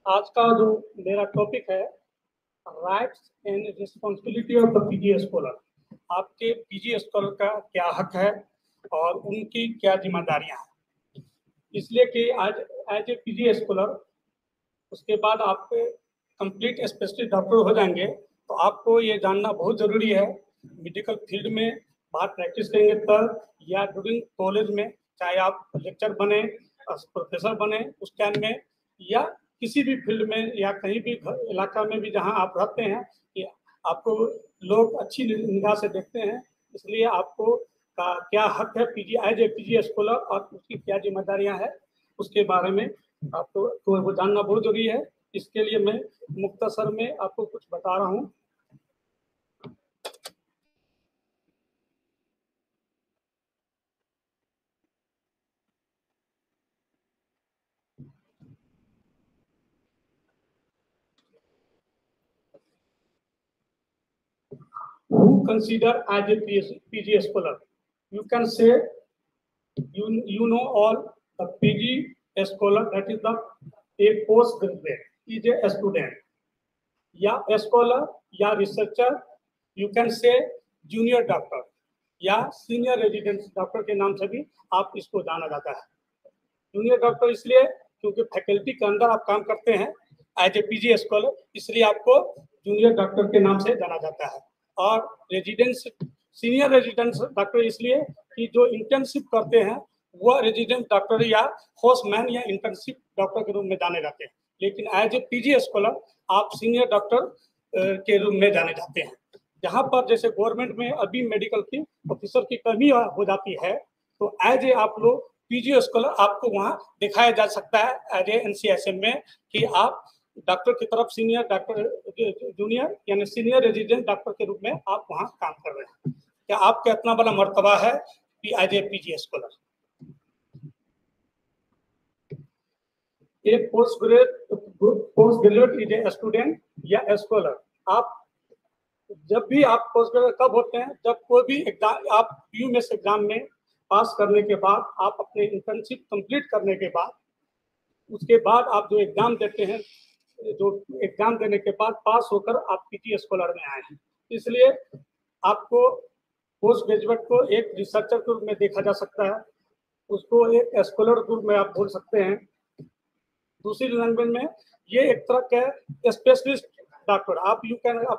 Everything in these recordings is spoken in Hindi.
आज का जो मेरा टॉपिक है rights and responsibility of the PG scholar. आपके पीजी स्कॉलर का क्या हक है और उनकी क्या जिम्मेदारियां हैं। इसलिए कि आज एज ए पीजी स्कॉलर उसके बाद आप कंप्लीट स्पेशलिस्ट डॉक्टर हो जाएंगे, तो आपको ये जानना बहुत ज़रूरी है मेडिकल फील्ड में बाहर प्रैक्टिस करेंगे तब या ड्यूरिंग कॉलेज में, चाहे आप लेक्चर बने, प्रोफेसर बने उस टाइम में, या किसी भी फील्ड में या कहीं भी इलाका में भी जहां आप रहते हैं कि आपको लोग अच्छी निगाह से देखते हैं। इसलिए आपको का क्या हक है PG as a PG scholar और उसकी क्या जिम्मेदारियां हैं उसके बारे में आपको तो वो जानना बहुत जरूरी है। इसके लिए मैं मुख्तसर में आपको कुछ बता रहा हूँ। Who consider as a PG scholar? You can say you know all the PG scholar, that is the a postgraduate is a student या स्कॉलर या रिसर्चर। यू कैन से जूनियर डॉक्टर या सीनियर रेजिडेंट डॉक्टर के नाम से भी आप इसको जाना जाता है। जूनियर डॉक्टर इसलिए क्योंकि फैकल्टी के अंदर आप काम करते हैं एज ए पीजी स्कॉलर, इसलिए आपको जूनियर डॉक्टर के नाम से जाना जाता है। और रेजिडेंस सीनियर रेजिडेंट डॉक्टर इसलिए कि जो इंटर्नशिप करते हैं वह रेजिडेंट डॉक्टर या होस्टमैन या इंटर्नशिप डॉक्टर के रूप में जाने जाते हैं। लेकिन एज ए पीजी स्कॉलर आप सीनियर डॉक्टर के रूप में जाने जाते हैं। जहाँ पर जैसे गवर्नमेंट में अभी मेडिकल की ऑफिसर की कमी हो जाती है, तो एज ए आप लोग पीजी स्कॉलर आपको वहाँ दिखाया जा सकता है एज ए एनसीएसएम में कि आप डॉक्टर की तरफ सीनियर डॉक्टर जूनियर यानी सीनियर रेजिडेंट डॉक्टर के रूप में आप वहाँ काम कर रहे हैं। क्या आपका इतना बड़ा मर्तबा है कि एज ए पीजी स्कॉलर। एक post graduate is a student या स्कॉलर। आप जब भी आप पोस्ट ग्रेजुएट कब होते हैं, जब कोई भी एग्जाम आप यूएमएस एग्जाम में पास करने के बाद, आप अपने इंटर्नशिप कंप्लीट करने के बाद, उसके बाद आप जो एग्जाम देते हैं, जो एग्जाम देने के बाद पास होकर आप पीजी स्कॉलर में आए हैं। इसलिए आपको पोस्ट ग्रेजुएट को एक रिसर्चर के रूप में देखा जा सकता है, उसको एक स्कॉलर के रूप में आप बोल सकते हैं। दूसरी लैंग्वेज में ये एक तरह का स्पेशलिस्ट डॉक्टर आप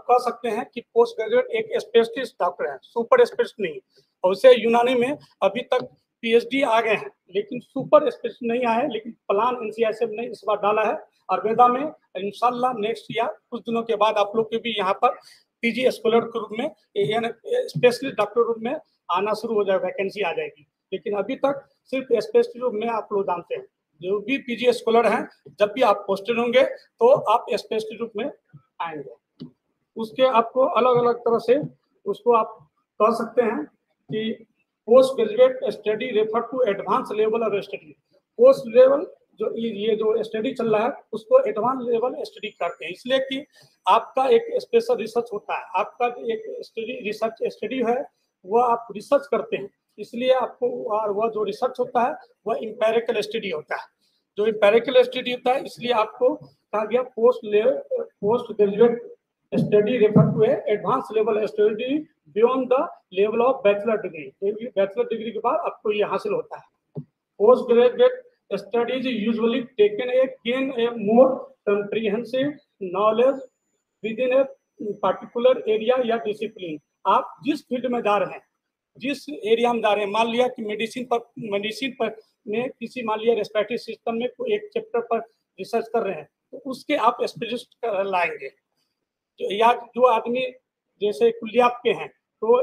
कह सकते हैं कि पोस्ट ग्रेजुएट एक स्पेशलिस्ट डॉक्टर है, सुपर स्पेशलिस्ट नहीं। और उसे यूनानी में अभी तक पीएचडी आ गए हैं लेकिन सुपर स्पेशलिस्ट नहीं आए, लेकिन प्लान एनसीएसएम ने इस बार डाला है। आयुर्वेदा में इंशाल्लाह नेक्स्ट ईयर कुछ दिनों के बाद आप लोग के भी यहाँ पर पीजी स्कॉलर के रूप में स्पेशलिस्ट डॉक्टर रूप में आना शुरू हो जाए, वैकेंसी आ जाएगी। लेकिन अभी तक सिर्फ स्पेशलिस्ट रूप में आप लोग जानते हैं। जो भी पीजी स्कॉलर हैं, जब भी आप पोस्टेड होंगे तो आप स्पेशलिस्ट रूप में आएंगे। उसके आपको अलग अलग तरह से उसको आप कह सकते हैं कि post graduate study refer to advance level of study. Post level जो ये जो स्टडी चल रहा है उसको एडवांस लेवल स्टडी करते हैं, इसलिए कि आपका एक स्पेशल रिसर्च होता है। आपका एक स्टडी रिसर्च स्टडी है वह आप रिसर्च करते हैं, इसलिए आपको और वह जो रिसर्च होता है वह इंपेरिकल स्टडी होता है। जो इंपेरिकल स्टडी होता है इसलिए आपको कहा गया post graduate study refer to advance level study beyond the level of bachelor degree. Bachelor degree के बाद आपको ये हासिल होता है। Post graduate studies usually taken gain a more comprehensive knowledge within a particular area या डिसिप्लिन। आप जिस फील्ड में जा रहे हैं, जिस एरिया में जा रहे हैं, मान लिया कि मेडिसिन पर में किसी मान लिया रेस्पिरेटरी सिस्टम में कोई एक चैप्टर पर रिसर्च कर रहे हैं, तो उसके आप स्पेशलिस्ट लाएंगे। या जो आदमी जैसे कुलियात के हैं तो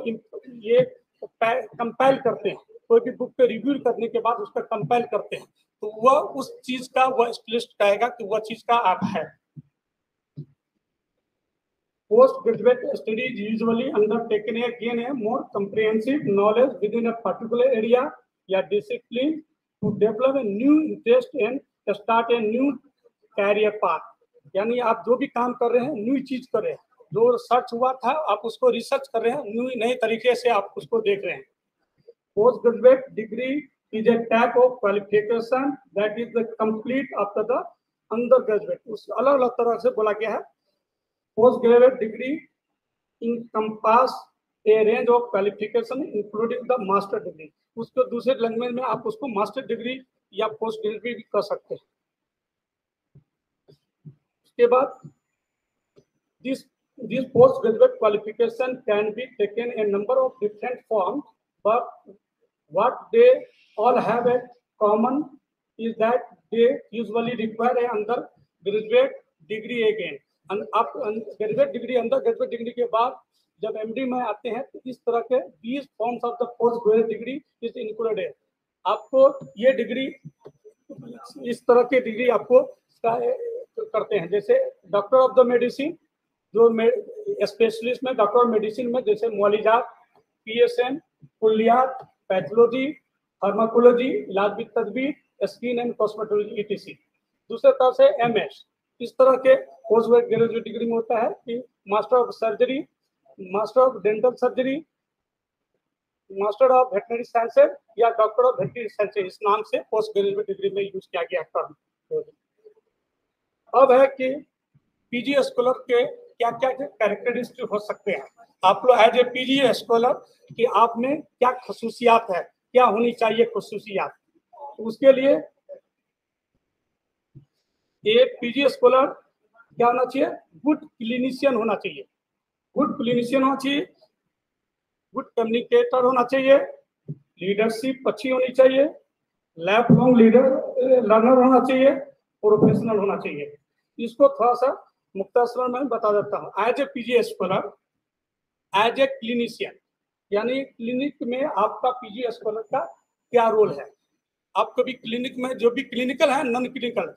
ये कंपाइल करते हैं, कोई भी बुक पे रिव्यू करने के बाद उसका कंपाइल करते हैं, तो वह उस चीज का वह स्पेशलिस्ट कहेगा कि वह चीज का आप है। Postgraduate studies usually undertaken gain a more comprehensive knowledge within a particular area या discipline to develop a new interest and start a new career path। यानी आप जो भी काम कर रहे हैं न्यू चीज कर रहे हैं, जो सर्च हुआ था आप उसको रिसर्च कर रहे हैं, नए तरीके से आप उसको देख रहे हैं। Post graduate degree is a type of qualification that is complete after the under graduate, उस अलग अलग तरह से बोला गया है। Post graduate degree encompass A range of qualification including the master degree. उसको दूसरे लैंग्वेज में आप उसको मास्टर डिग्री या पोस्ट डिग्री भी कर सकते हैं। उसके बाद this postgraduate qualification can be taken in a number of different forms, but what they all have in common is that they usually require a undergraduate degree again. आप graduate degree, under graduate degree के बाद जब एमडी में आते हैं तो इस तरह के 20 forms of the post graduate degree is included. आपको ये डिग्री, इस तरह की डिग्री आपको करते हैं, जैसे डॉक्टर ऑफ द मेडिसिन, जो स्पेशलिस्ट में डॉक्टर ऑफ मेडिसिन में जैसे मौलिजात, पीएसएम, कुलियात, पैथोलॉजी, फार्माकोलॉजी, इलाज विद तदबीर, स्किन एंड कॉस्मेटोलॉजी ईटीसी। दूसरे तरह से एमएस, इस तरह के पोस्ट ग्रेजुएट डिग्री में होता है कि master of surgery, master of dental surgery, master of veterinary sciences या डॉक्टर ऑफ वेटनरी साइंसेज, इस नाम से पोस्ट ग्रेजुएट डिग्री में यूज किया गया टर्म। अब है कि पीजी स्कॉलर के क्या क्या कैरेक्टरिस्टिक हो सकते हैं। आप लोग एज ए पीजी स्कॉलर कि आप में क्या खसूसियात है, क्या होनी चाहिए खसूसियात, उसके लिए एक पीजी स्कॉलर क्या होना चाहिए, गुड क्लिनिशियन होना चाहिए, गुड क्लिनिशियन होना चाहिए, गुड कम्युनिकेटर होना चाहिए, लीडरशिप अच्छी होनी चाहिए, लाइफ लॉन्ग लर्नर होना चाहिए, प्रोफेशनल होना चाहिए। इसको थोड़ा सा मुख्तसर में बता देता हूँ। As a PG scholar, as a clinician, यानी क्लिनिक में आपका पीजी स्कॉलर का क्या रोल है। आप कभी क्लिनिक में जो भी क्लिनिकल है, नॉन क्लिनिकल,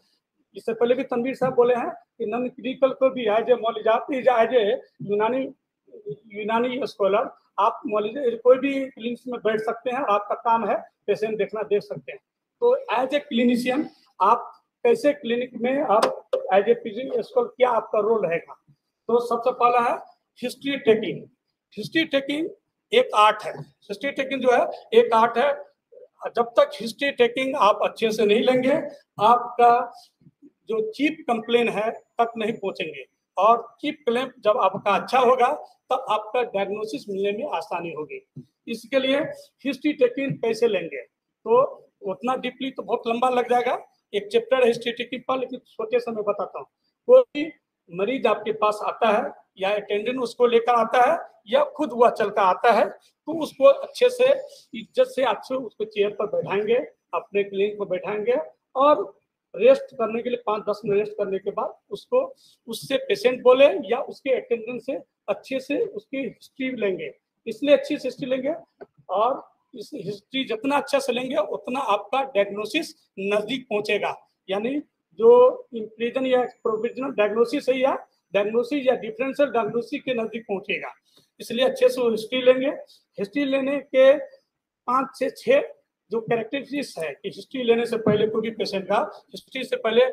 इससे पहले भी तनवीर साहब बोले हैं कि नॉन क्लिनिकल को भी एज ए मौलिजात, एज ए यूनानी स्कॉलर आप कोई भी क्लिनिक में बैठ सकते हैं और आपका काम है पेशेंट देखना, देख सकते हैं। तो एज ए क्लिनिशियन आप कैसे क्लिनिक में आप एज ए पीजी स्कॉलर क्या आपका रोल रहेगा। तो सबसे पहला है हिस्ट्री टेकिंग। हिस्ट्री टेकिंग एक आर्ट है, हिस्ट्री टेकिंग जो है एक आर्ट है। जब तक हिस्ट्री टेकिंग आप अच्छे से नहीं लेंगे, आपका जो चीफ कंप्लेन है तक नहीं पहुंचेंगे, और चीफ क्लेम जब आपका अच्छा होगा तब आपका डायग्नोसिस मिलने में आसानी होगी। इसके लिए हिस्ट्री टेकिंग कैसे लेंगे, तो उतना डीपली तो बहुत लंबा लग जाएगा, एक चैप्टर है हिस्ट्री टेकिंग पर, लेकिन छोटे से मैं बताता हूँ। कोई मरीज आपके पास आता है या अटेंडेंट उसको लेकर आता है या खुद वह चलकर आता है, तो उसको अच्छे से इज्जत से अच्छे उसको चेयर पर बैठाएंगे, अपने क्लिनिक पर बैठाएंगे, और रेस्ट करने के लिए 5-10 मिनट रेस्ट करने के बाद उसको उससे पेशेंट बोले या उसके अटेंडेंट से अच्छे से उसकी हिस्ट्री लेंगे। इसलिए अच्छी से हिस्ट्री लेंगे, और इस हिस्ट्री जितना अच्छा से लेंगे उतना आपका डायग्नोसिस नजदीक पहुंचेगा। यानी जो इंक्लूजन या प्रोविजनल डायग्नोसिस है या डायग्नोसिस या डिफरेंशियल डायग्नोसिस के नजदीक पहुंचेगा। इसलिए अच्छे से हिस्ट्री लेंगे। हिस्ट्री लेने के 5 से 6 जो कैरेक्टरिस्टिक्स है कि हिस्ट्री लेने से पहले कोई भी पेशेंट का हिस्ट्री से पहले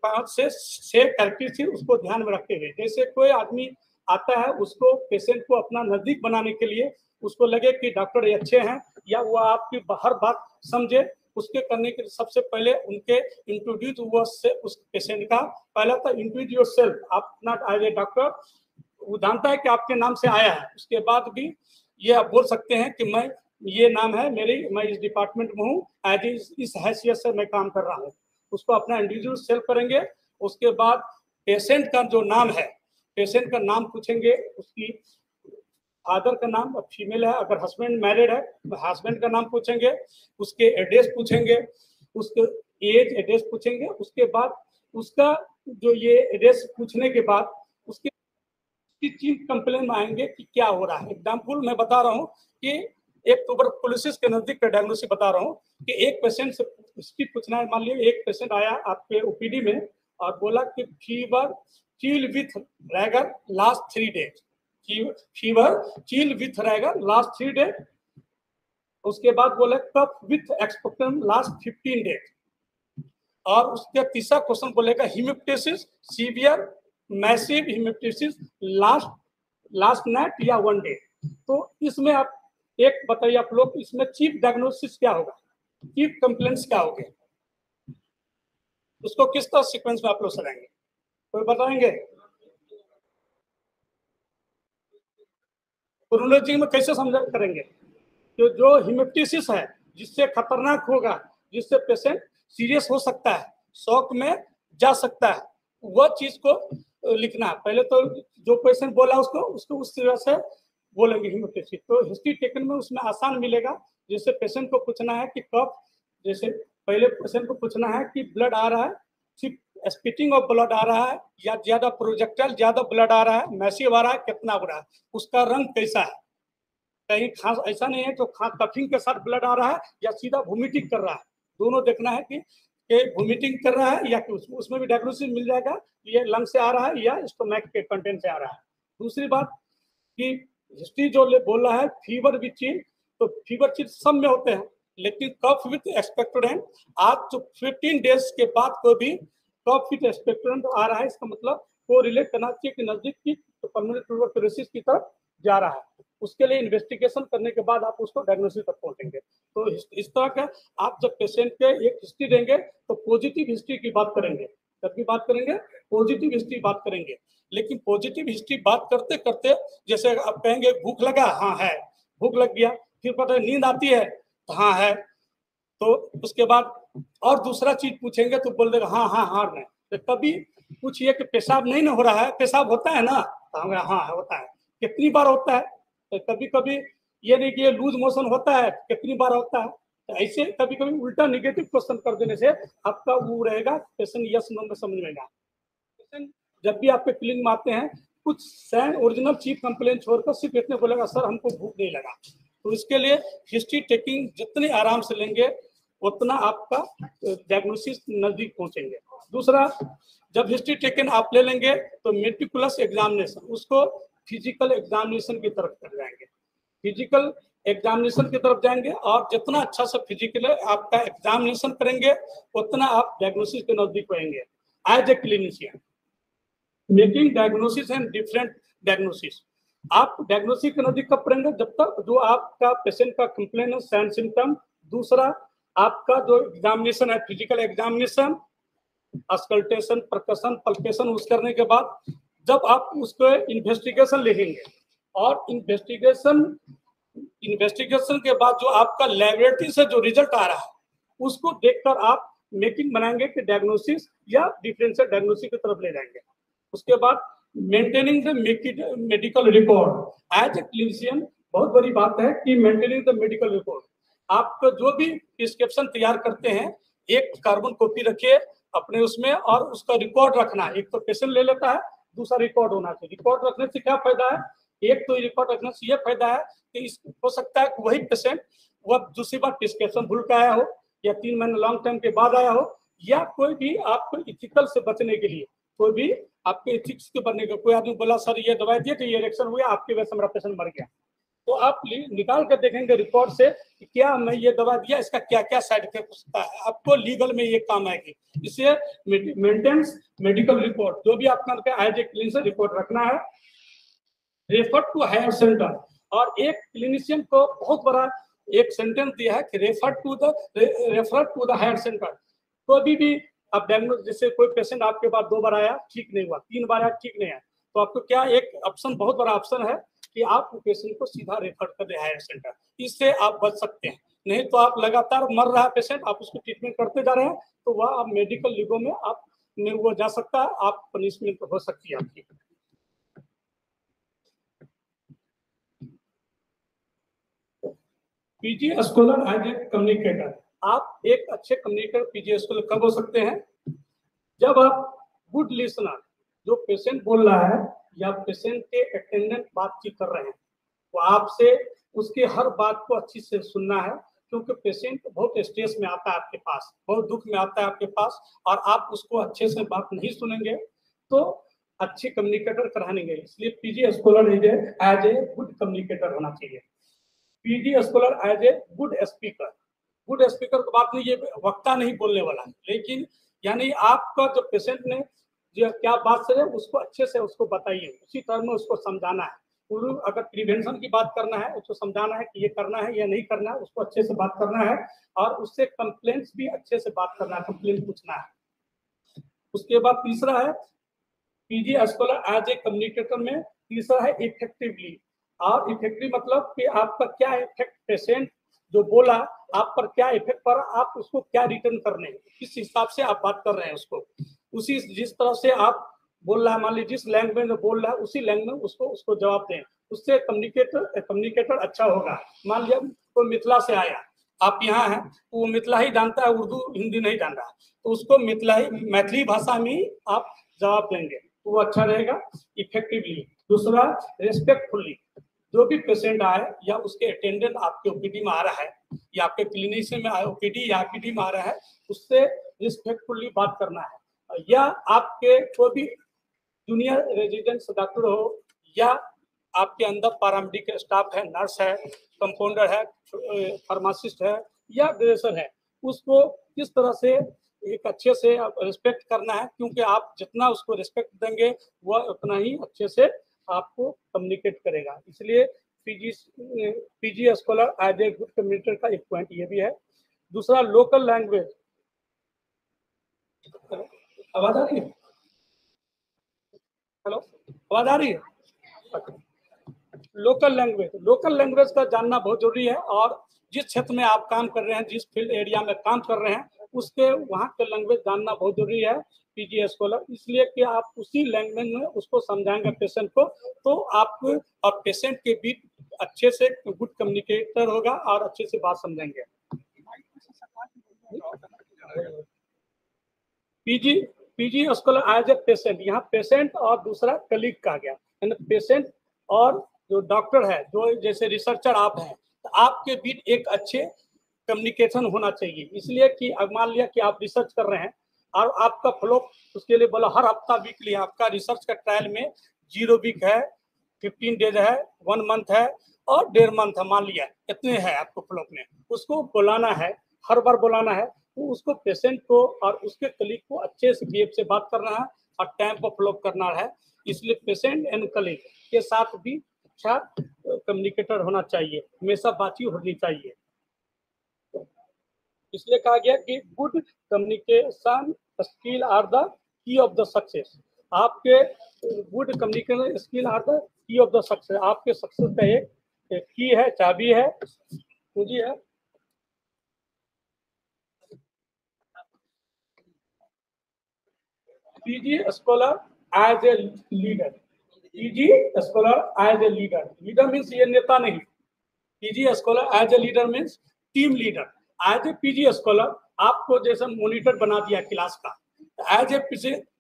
5 से 6 कैरेक्टरिस्टिक्स उसको ध्यान में रखते हुए, जैसे कोई आदमी आता है उसको पेशेंट को अपना नजदीक बनाने के लिए उसको लगे कि डॉक्टर ये अच्छे हैं या वो आपकी हर बात समझे, उसके करने के सबसे पहले उनके इंट्रोड्यूस से उस पेशेंट का पहला था इंट्रोड्यूस योरसेल्फ। आप नॉट एज ए डॉक्टर, वो जानता है कि आपके नाम से आया है, उसके बाद भी ये आप बोल सकते हैं कि मैं ये नाम है मेरी, मैं इस डिपार्टमेंट में हूँ, एज इस हैसियत से मैं काम कर रहा हूँ। उसको अपना इंडिविजुअल सेल्फ करेंगे। उसके बाद पेशेंट का जो नाम है, पेशेंट का नाम पूछेंगे, उसकी फादर का नाम, फीमेल है, अगर हस्बैंड मैरिड है तो हस्बैंड का नाम पूछेंगे, उसके एड्रेस पूछेंगे, उसके एज एड्रेस पूछेंगे। उसके बाद उसका जो ये एड्रेस पूछने के बाद उसके चीफ कंप्लेन में आएंगे कि क्या हो रहा है। एग्जाम्पल मैं बता रहा हूँ कि एक ट्यूबरकुलोसिस के नजदीक का डायग्नोसिस बता रहा हूँ कि एक पेशेंट से इसकी पूछना है। मान लीजिए एक पेशेंट आया आपके ओपीडी में और बोला कि फीवर चील with Raigar last 3 days, fever चील विथ रैगर लास्ट 3 डेज। उसके बाद बोला कफ विथ एक्सपेक्टम लास्ट 15 डेज, और उसका तीसरा क्वेश्चन बोलेगा हिमेप्टेसिस सीवियर मैसिव हिमेप्टेसिस लास्ट नाइट या 1 डे। तो इसमें आप एक बताइए आप लोग, इसमें चीफ डायग्नोसिस क्या होगा, चीफ कंप्लेंट्स क्या होंगे। उसको किस तरह सीक्वेंस में आप लोग सजाएंगे, कोई बताएंगे? क्रोनोलॉजी में कैसे समझा करेंगे? तो जो हिमेप्टिसिस है, जिससे खतरनाक होगा, जिससे पेशेंट सीरियस हो सकता है, शॉक में जा सकता है, वह चीज को लिखना है। पहले तो जो पेशेंट बोला उसको उसको उस तरह से बोलेंगे हिमेप्टिसिस। तो हिस्ट्री टेकन में उसमें आसान मिलेगा। जैसे पेशेंट को पूछना है कि कब, जैसे पहले पेशेंट को पूछना है कि ब्लड आ रहा है, सिर्फ स्पिटिंग ऑफ ब्लड आ रहा है या ज्यादा प्रोजेक्टाइल, ज्यादा ब्लड आ रहा है, मैसिव आ रहा है, कितना हो रहा है, उसका रंग कैसा है, कहीं खास ऐसा नहीं है तो कफिंग के साथ ब्लड आ रहा है या सीधा वोमिटिंग कर रहा है, दोनों देखना है कि वोमिटिंग कर रहा है या कि उसमें भी डायग्नोसिस मिल जाएगा, ये लंग से आ रहा है या स्टोमैक के कंटेंट से आ रहा है। दूसरी बात कि हिस्ट्री जो बोल रहा है फीवर विथ चिल, तो फीवर चिल सब में होते हैं, लेकिन कफ विथ एक्सपेक्टोरेंट आज तो 15 डेज के बाद कोई भी कफ विथ एक्सपेक्टोरेंट आ रहा है, इसका मतलब को रिलेट करना चाहिए कि नजदीक की तो पल्मोनरी ट्यूबरकुलोसिस की तरफ जा रहा है। उसके लिए इन्वेस्टिगेशन करने के बाद आप उसको डायग्नोसिस तक पहुंचेंगे। तो इस तरह का आप जब पेशेंट के एक हिस्ट्री देंगे तो पॉजिटिव हिस्ट्री की बात करेंगे, जब भी बात करेंगे पॉजिटिव हिस्ट्री बात करेंगे। लेकिन पॉजिटिव हिस्ट्री बात करते करते जैसे आप कहेंगे भूख लगा, हाँ है, भूख लग गया, फिर पता है नींद आती है, हाँ है, तो उसके बाद और दूसरा चीज पूछेंगे तो बोल देगा हाँ हाँ हाँ नहीं। तो कभी पूछिए कि पेशाब नहीं ना हो रहा है, पेशाब होता है ना, तो हाँ होता है, कितनी बार होता है, तो कभी कभी ये नहीं कि लूज मोशन होता है, कितनी बार होता है, तो ऐसे कभी कभी उल्टा निगेटिव क्वेश्चन कर देने से आपका वो रहेगा पेशेंट यस नो में समझ में। पेशेंट जब भी आपके क्लिनिक में आते हैं कुछ सैन ओरिजिनल चीफ कंप्लेन छोड़कर सिर्फ इतने बोलेगा सर हमको भूख नहीं लगा। तो इसके लिए हिस्ट्री टेकिंग जितने आराम से लेंगे उतना आपका डायग्नोसिस नजदीक पहुंचेंगे। दूसरा, जब हिस्ट्री टेकन आप ले लेंगे तो मेटिकुलस एग्जामिनेशन, उसको फिजिकल एग्जामिनेशन की तरफ कर जाएंगे, फिजिकल एग्जामिनेशन की तरफ जाएंगे, और जितना अच्छा से फिजिकल आपका एग्जामिनेशन करेंगे उतना आप डायग्नोसिस के नजदीक रहेंगे। As a clinician making diagnosis and different diagnosis, आप डायग्नोसिस के नजदीक कब करेंगे, जब तक जो आपका पेशेंट का कंप्लेन है साइन सिम्टम। दूसरा, आपका जो एग्जामिनेशन है physical examination, auscultation, percussion, palpation, उस करने के बाद जब आप उसको इन्वेस्टिगेशन लिखेंगे, और इन्वेस्टिगेशन के बाद जो आपका लेबोरेटरी से जो रिजल्ट आ रहा है उसको देखकर आप मेकिंग बनाएंगे कि डायग्नोसिस या डिफरेंशियल डायग्नोसिस की तरफ ले जाएंगे। उसके बाद maintaining the medical record as a clinician, बहुत बड़ी बात है कि मेंटेनिंग द मेडिकल रिकॉर्ड, आप जो भी प्रिस्क्रिप्शन तैयार करते हैं एक कार्बन कॉपी रखिए अपने उसमें, और उसका रिकॉर्ड रखना, एक तो पेशेंट ले लेता है, दूसरा रिकॉर्ड होना चाहिए। रिकॉर्ड रखने से क्या फायदा है, एक तो रिकॉर्ड रखने से यह फायदा है कि हो सकता है कि वही पेशेंट वह दूसरी बार प्रिस्क्रिप्शन भूल के आया हो, या 3 महीने लॉन्ग टाइम के बाद आया हो, या कोई भी आपको इथिकल से बचने के लिए, कोई भी आपके इथिक्स के बनने का, कोई आदमी बोला सर ये दवाई दिए तो ये रिएक्शन हुआ, आपकी वजह से मेरा पेशेंट मर गया, तो आप निकाल कर देखेंगे रिकॉर्ड से कि क्या मैं ये दवा दिया, इसका क्या क्या साइड इफेक्ट हो सकता है, आपको लीगल में ये काम आएगी। इसलिए मेंटेनेंस मेडिकल रिपोर्ट जो भी आपका एज ए क्लिनिशियन रिपोर्ट रखना है, रेफर टू हायर सेंटर। और एक क्लिनिशियन को बहुत बड़ा एक सेंटेंस दिया है कि refer to the higher centre. कभी भी आप डायग्नोस, जैसे कोई पेशेंट आपके पास 2 बार आया ठीक नहीं हुआ, 3 बार आया ठीक नहीं आया, तो आपको क्या एक ऑप्शन, बहुत बड़ा ऑप्शन है कि आप पेशेंट को सीधा रेफर कर दे हायर सेंटर, इससे आप बच सकते हैं। नहीं तो आप लगातार मर रहा है पेशेंट, आप उसको ट्रीटमेंट करते जा रहे हैं, तो वह आप मेडिकल लीगों में आप वो जा सकता है, आप पनिशमेंट हो सकती है आपकी। PG scholar as a communicator, आप एक अच्छे कम्युनिकेटर पीजी स्कॉलर कब हो सकते हैं, जब आप गुड लिसनर, जो पेशेंट बोल रहा है या पेशेंट के अटेंडेंट बातचीत कर रहे हैं, तो आपसे उसके हर बात को अच्छी से सुनना है, क्योंकि पेशेंट बहुत स्ट्रेस में आता है आपके पास, बहुत दुख में आता है आपके पास, और आप उसको अच्छे से बात नहीं सुनेंगे तो अच्छे कम्युनिकेटर कराएंगे। इसलिए PG scholar as a good communicator होना चाहिए। PG scholar as a good speaker, good speaker की बात नहीं, ये वक्ता नहीं बोलने वाला है, लेकिन यानी आपका जो पेशेंट ने जो क्या बात से उसको अच्छे से उसको बताइए, उसी टर्म में उसको समझाना है। अगर प्रिवेंशन की बात करना है उसको समझाना है कि ये करना है या नहीं करना है, उसको अच्छे से बात करना है, और उससे कंप्लेंट्स भी अच्छे से बात करना है, कंप्लेंट पूछना है। उसके बाद तीसरा है PG scholar as a communicator में, तीसरा है इफेक्टिवली। और इफेक्टिव मतलब कि आपका क्या इफेक्ट, पेशेंट जो बोला आप पर क्या इफेक्ट पड़ा, आप उसको क्या रिटर्न करने, किस हिसाब से आप बात कर रहे हैं उसको, उसी जिस तरह से आप बोल रहा है, मान लीजिए जिस लैंग्वेज में बोल रहा है उसी लैंग्वेज में उसको जवाब दें, उससे कम्युनिकेटर अच्छा होगा। मान लिया कोई मिथिला से आया, आप यहाँ हैं तो वो मिथिला ही जानता है, उर्दू हिंदी नहीं जान रहा, तो उसको मैथिली भाषा में ही आप जवाब देंगे तो वो अच्छा रहेगा, इफेक्टिवली। दूसरा रेस्पेक्टफुली, जो भी पेशेंट आए या उसके अटेंडेंट आपके ओपीडी में आ रहा है या आपके क्लिनिशियन में ओपीडी या आईपीडी में आ रहा है, उससे रिस्पेक्टफुली बात करना है। या आपके कोई भी जूनियर रेजिडेंट्स डॉक्टर हो या आपके अंदर पैरामेडिकल स्टाफ है, नर्स है, कंपाउंडर है, फार्मासिस्ट है या ड्रेसर है, उसको किस तरह से एक अच्छे से रिस्पेक्ट करना है, क्योंकि आप जितना उसको रिस्पेक्ट देंगे वह उतना ही अच्छे से आपको कम्युनिकेट करेगा। इसलिए PG scholar as a good communicator का एक पॉइंट ये भी है। दूसरा लोकल लैंग्वेज, आवाज आ रही है? हेलो, आवाज आ रही है? लोकल लैंग्वेज का जानना बहुत जरूरी है, और जिस क्षेत्र में आप काम कर रहे हैं, जिस फील्ड एरिया में काम कर रहे हैं, उसके वहाँ के लैंग्वेज जानना बहुत जरूरी है पीजी स्कॉलर, इसलिए कि आप उसी लैंग्वेज में उसको समझाएंगे पेशेंट को, तो आप और पेशेंट के बीच अच्छे से गुड कम्युनिकेटर होगा और अच्छे से बात समझेंगे। PG scholar as a patient, यहाँ पेशेंट और दूसरा कलीग का गया, पेशेंट और जो डॉक्टर है, जो जैसे रिसर्चर आप हैं, तो आपके बीच एक अच्छे कम्युनिकेशन होना चाहिए। इसलिए कि अब मान लिया कि आप रिसर्च कर रहे हैं और आपका फ्लो उसके लिए बोला हर हफ्ता वीकली आपका रिसर्च का ट्रायल में 0 वीक है, 15 डेज है, 1 मंथ है और 1.5 मंथ है, मान लिया इतने है आपको फ्लो में, उसको बुलाना है, हर बार बुलाना है, तो उसको पेशेंट को और उसके कलीग को अच्छे से बीएफ से बात करना है और टाइम पर फ्लो करना है। इसलिए पेशेंट एंड कलीग के साथ भी अच्छा कम्युनिकेटर होना चाहिए, हमेशा बातचीत होनी चाहिए। इसलिए कहा गया कि good communication skill are the key of the success. आपके good communication skill are the key of the success, आपके सक्सेस का एक की है, चाबी है, पूंजी है। PG scholar as a leader, PG scholar as a leader, leader means ये नेता नहीं, PG scholar as a leader means team leader. As a PG scholar आपको जैसे मॉनिटर बना दिया क्लास का, एज ए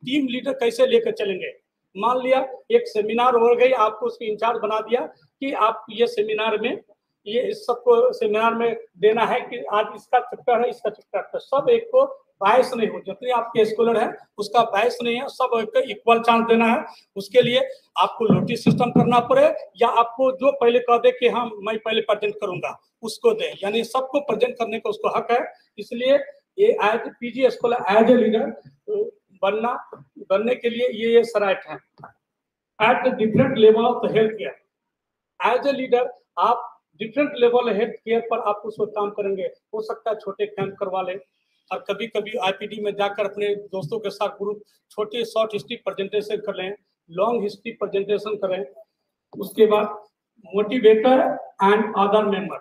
टीम लीडर कैसे लेकर चलेंगे। मान लिया एक सेमिनार हो गई, आपको उसकी इंचार्ज बना दिया कि आप ये सेमिनार में ये इस सबको सेमिनार में देना है कि आज इसका चैप्टर है, इसका चैप्टर है, सब एक को बायस नहीं हो, जितने आपके स्कॉलर है उसका बायस नहीं है, सब एक इक्वल चांस देना है। उसके लिए आपको नोटिस सिस्टम करना पड़े या आपको जो पहले कह दे कि हाँ मैं पहले प्रेजेंट करूंगा उसको दे, यानी सबको प्रेजेंट करने का उसको हक है। इसलिए ये as PG scholar as a leader बनने के लिए ये शराइत है। At the different level of the health care, as a leader आप डिफरेंट लेवल हेल्थ केयर पर आप उसको काम करेंगे। हो सकता है छोटे कैंप करवा लें और कभी कभी आईपीडी में जाकर अपने दोस्तों के साथ ग्रुप छोटे शॉर्ट हिस्ट्री प्रेजेंटेशन कर लें, लॉन्ग हिस्ट्री प्रेजेंटेशन करें। उसके बाद मोटिवेटर एंड अदर मेंबर,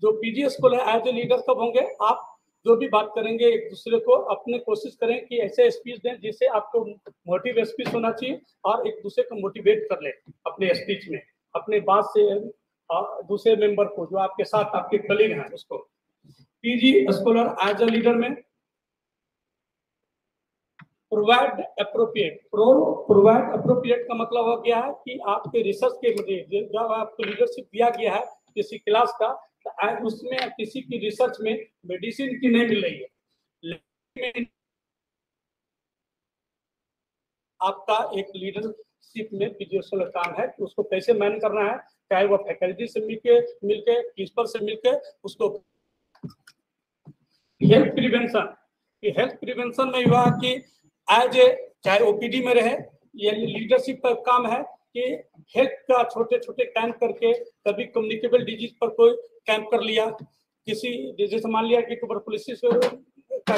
जो PG scholar as a leader कब होंगे, आप जो भी बात करेंगे एक दूसरे को अपने कोशिश करें कि ऐसे स्पीच दें जिससे आपको मोटिव स्पीच होना चाहिए और एक दूसरे को मोटिवेट कर ले अपने स्पीच में, अपने बात से दूसरे मेंबर को जो आपके साथ आपके कलीग हैं उसको। PG scholar as a leader में प्रोवाइड अप्रोप्रिएट का मतलब हो गया है कि आपके रिसर्च के मटेरियल जब आपको लीडरशिप दिया गया है किसी क्लास का, तो उसमें किसी की रिसर्च में मेडिसिन की नहीं मिल रही है, आपका एक लीडरशिप में पीजीएसएल काम है कि उसको कैसे मैनेज करना है, चाहे वो फैकल्टी से मिलके प्रिंसिपल से मिलके उसको। हेल्थ प्रिवेंशन में हुआ कि एज ए चाहे ओपीडी में रहे, ये लीडरशिप का काम है कि हेल्थ का छोटे छोटे कैंप करके, कभी कम्युनिकेबल डिजीज पर कोई कैंप कर लिया, किसी जैसे मान लिया कि ट्यूबरकुलोसिस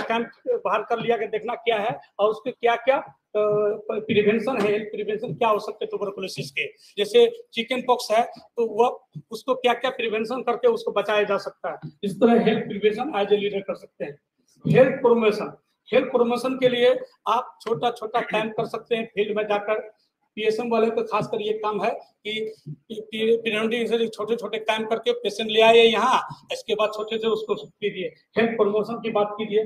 कैंप बाहर कर लिया कि देखना क्या है और उसके क्या क्या प्रिवेंशन है, हेल्थ प्रिवेंशन क्या हो सकते हैं ट्यूबरकुलोसिस के। जैसे चिकन पॉक्स है तो वह उसको क्या क्या प्रिवेंशन करके उसको बचाया जा सकता है। इस तरह health prevention as a leader कर सकते हैं। हेल्थ प्रमोशन, हेल्थ प्रमोशन के लिए आप छोटा छोटा कैंप कर सकते हैं फील्ड में जाकर। पीएसएम वाले को खासकर ये काम है कि छोटे छोटे कैंप करके पेशेंट ले आए यहाँ, इसके बाद छोटे से उसको कीजिए, हेल्थ प्रमोशन की बात कीजिए।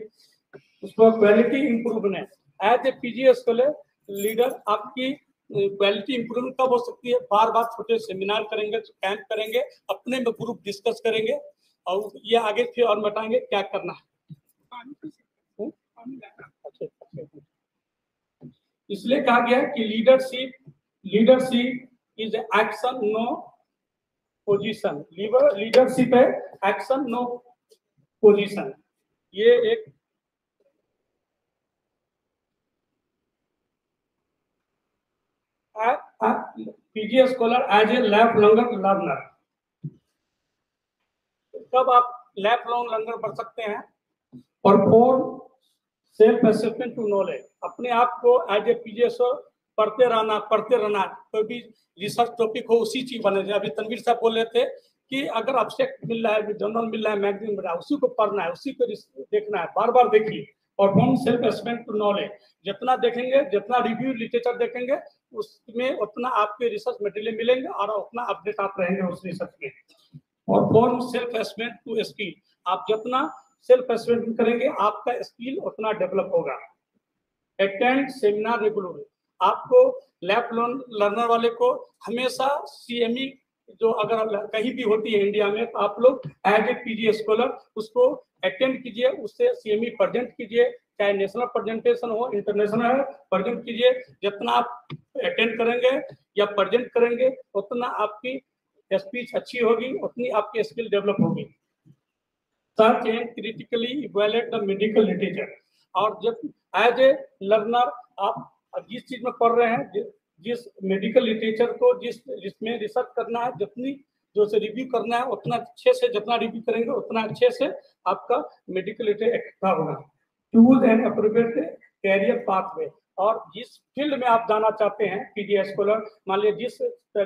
उसको quality improvement as a PGS scholar leader, आपकी क्वालिटी इंप्रूवमेंट कब हो सकती है? बार बार छोटे सेमिनार करेंगे, कैंप करेंगे, अपने में ग्रुप डिस्कस करेंगे और ये आगे फिर और बताएंगे क्या करना है। इसलिए कहा गया कि leadership is action no position. Leadership है एक्शन नो पोजीशन। ये एक PG scholar as a life long learner. कब आप लाइफ लॉन्ग लर्नर बन सकते हैं? Perform self assessment to knowledge, अपने आप को एज ए पीजीएस पढ़ते रहना कोई भी रिसर्च टॉपिक हो उसी चीज बने। अभी तनवीर साहब बोल रहे थे कि अगर ऑब्जेक्ट मिल रहा है, जर्नल मिल रहा है, मैगजीन मिल रहा है, उसी को पढ़ना है, उसी को देखना है, बार बार देखिए। Perform self assessment to knowledge, जितना देखेंगे, जितना रिव्यू लिटरेचर देखेंगे, उसमें उतना आपके रिसर्च मटेरियल मिलेंगे और उतना अपडेट आप रहेंगे उस रिसर्च में। और form self assessment to skill, आप जितना सेल्फ असेसमेंट करेंगे आपका स्किल उतना डेवलप होगा। अटेंड सेमिनार रेगुलरली, आपको लैब लर्नर वाले को हमेशा सीएमई जो अगर कहीं भी होती है इंडिया में, तो आप लोग एज ए पीजी स्कॉलर उसको अटेंड कीजिए, उससे सीएमई प्रेजेंट कीजिए, चाहे नेशनल प्रेजेंटेशन हो, इंटरनेशनल प्रेजेंट कीजिए। जितना आप अटेंड करेंगे या प्रेजेंट करेंगे उतना आपकी स्पीच अच्छी होगी, उतनी आपकी स्किल डेवलप होगी। Search and critically evaluate the medical literature, और जब एज ए लर्नर आप जिस चीज में पढ़ रहे हैं, जिस मेडिकल लिटरेचर को जिसमें रिसर्च करना है, जितनी जो से रिव्यू करना है, उतना अच्छे से जितना रिव्यू करेंगे उतना अच्छे से आपका मेडिकल लिटरेचर इकट्ठा होगा। Choose and appropriate career pathway, और जिस फील्ड में आप जाना चाहते हैं पीजी स्कॉलर, मान लीजिए जिस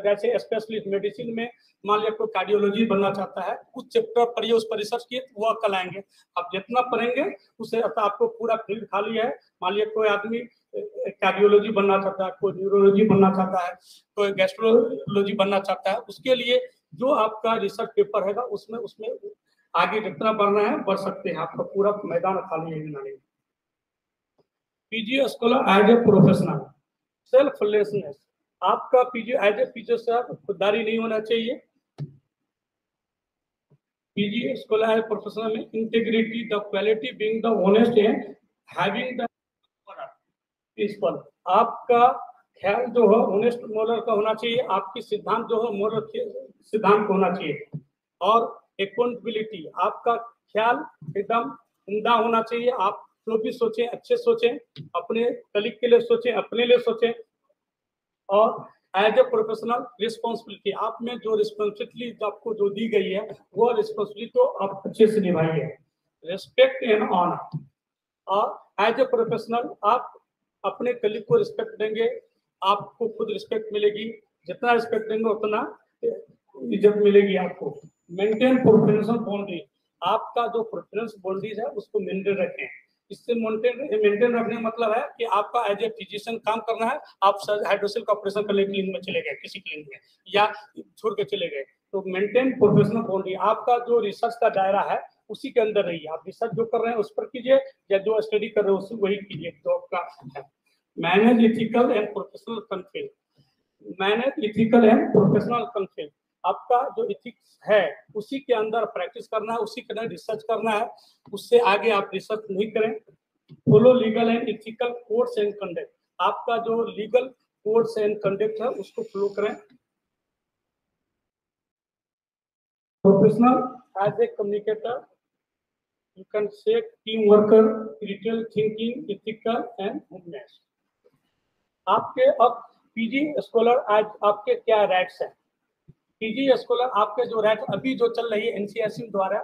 जैसे स्पेशलिस्ट मेडिसिन में, मान लिया कोई कार्डियोलॉजी बनना चाहता है, कुछ चैप्टर पढ़िए, उस पर रिसर्च किए, वह कल आएंगे। आप जितना पढ़ेंगे उससे आपको पूरा फील्ड खाली है। मान लिया कोई आदमी कार्डियोलॉजी बनना चाहता है, कोई न्यूरोलॉजी बनना चाहता है, कोई गैस्ट्रोलॉजी बनना चाहता है, उसके लिए जो आपका रिसर्च पेपर है उसमें आगे जितना बढ़ना है बढ़ सकते हैं, आपका पूरा मैदान खाली है। PG scholar as a professional selflessness, आपका पीजी एज ए पीजी साहब खुददारी नहीं होना चाहिए। पीजी स्कॉलर एज प्रोफेशनल में integrity, the quality, being the honest and having the principle, आपका ख्याल जो है ऑनेस्ट मोरल का होना चाहिए, आपकी सिद्धांत जो है मोरल सिद्धांत होना चाहिए। और अकाउंटेबिलिटी, आपका ख्याल एकदम उम्दा होना चाहिए, आप जो भी सोचें अच्छे सोचें, अपने कलीग के लिए सोचें, अपने लिए सोचें। और एज ए प्रोफेशनल रिस्पॉन्सिबिलिटी, आप में जो रिस्पॉन्सिबिलिटी आपको जो दी गई है वो रिस्पॉन्सिबिलिटी को आप अच्छे से निभाइए। रिस्पेक्ट एंड ऑनर, और एज ए प्रोफेशनल आप अपने कलीग को रिस्पेक्ट देंगे, आपको खुद रिस्पेक्ट मिलेगी, जितना रिस्पेक्ट देंगे उतना इज्जत मिलेगी आपको। मेंटेन प्रोफेशनल बाउंड्री, आपका जो प्रेफरेंस बाउंड्रीज है उसको मेंटेन रखें। इससे मेंटेन रखने का मतलब है कि आपका एज ए फिजिशियन काम करना है, आप हाइड्रोसिल का ऑपरेशन करने क्लिनिक में चले गए, किसी क्लिनिक में या छोड़ के चले गए, तो मेंटेन प्रोफेशनल बाउंड्री, आपका जो रिसर्च का दायरा है उसी के अंदर रहिए। आप रिसर्च जो कर रहे हैं उस पर कीजिए, या जो स्टडी कर रहे हैं उससे वही कीजिए जो आपका है। Manage ethical and professional conflict, manage ethical and professional conflict, आपका जो इथिक्स है उसी के अंदर प्रैक्टिस करना है, उसी के अंदर रिसर्च करना है, उससे आगे आप रिसर्च नहीं करें। Follow legal and ethical codes and conduct, आपका जो लीगल कोड्स एंड कंडक्ट है उसको फॉलो करें। Professional as a communicator, you can say team worker, critical thinking, ethical and humanness. आपके अब पीजी स्कॉलर आज आपके क्या राइट्स हैं? पीजी स्कॉलर आपके जो राइट अभी जो चल रही है एनसीईआरटी द्वारा,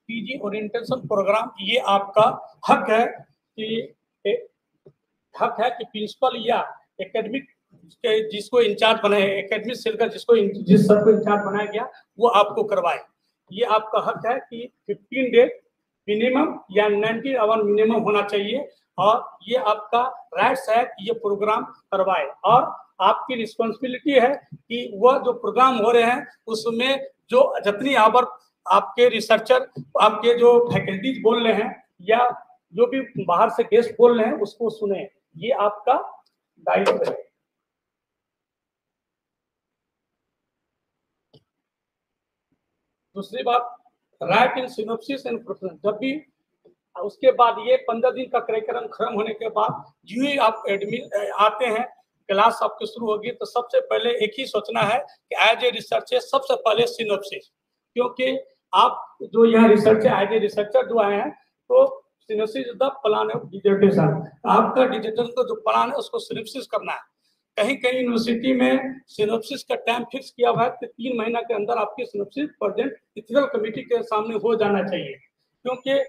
पीजी ओरिएंटेशन प्रोग्राम, ये आपका हक है कि प्रिंसिपल या एकेडमिक जिसको इंचार्ज बनाए, एकेडमिक सेल का जिस सर को इंचार्ज बनाया गया वो आपको करवाए। ये आपका हक है कि 15 डेज मिनिमम या 90 आवर मिनिमम होना चाहिए, और ये आपका राइट्स है कि ये प्रोग्राम करवाए। और आपकी रिस्पॉन्सिबिलिटी है कि वह जो प्रोग्राम हो रहे हैं उसमें जो जितनी आवर आपके रिसर्चर, आपके जो फैकल्टीज बोल रहे हैं या जो भी बाहर से गेस्ट बोल रहे हैं उसको सुने, ये आपका दायित्व है। दूसरी बात, right in synopsis and preference. जब भी उसके बाद ये 15 दिन का कार्यक्रम खत्म होने के बाद जो ही आप एडमिट आते हैं, क्लास आपकी शुरू होगी, तो सबसे पहले एक ही सोचना है कि एज ए रिसर्चर सबसे पहले सिनॉप्सिस, क्योंकि आप जो यहाँ रिसर्चर एज ए रिसर्चर जो आए हैं तो synopsis is the plan of dissertation. आपका डिसर्टेशन का जो प्लान है उसको सिनॉप्सिस करना है। कहीं कहीं यूनिवर्सिटी में सिनॉप्सिस का टाइम फिक्स किया हुआ है कि 3 महीना के अंदर आपकी सिनॉप्सिस प्रेजेंट एथिकल कमेटी के सामने हो जाना चाहिए, क्योंकि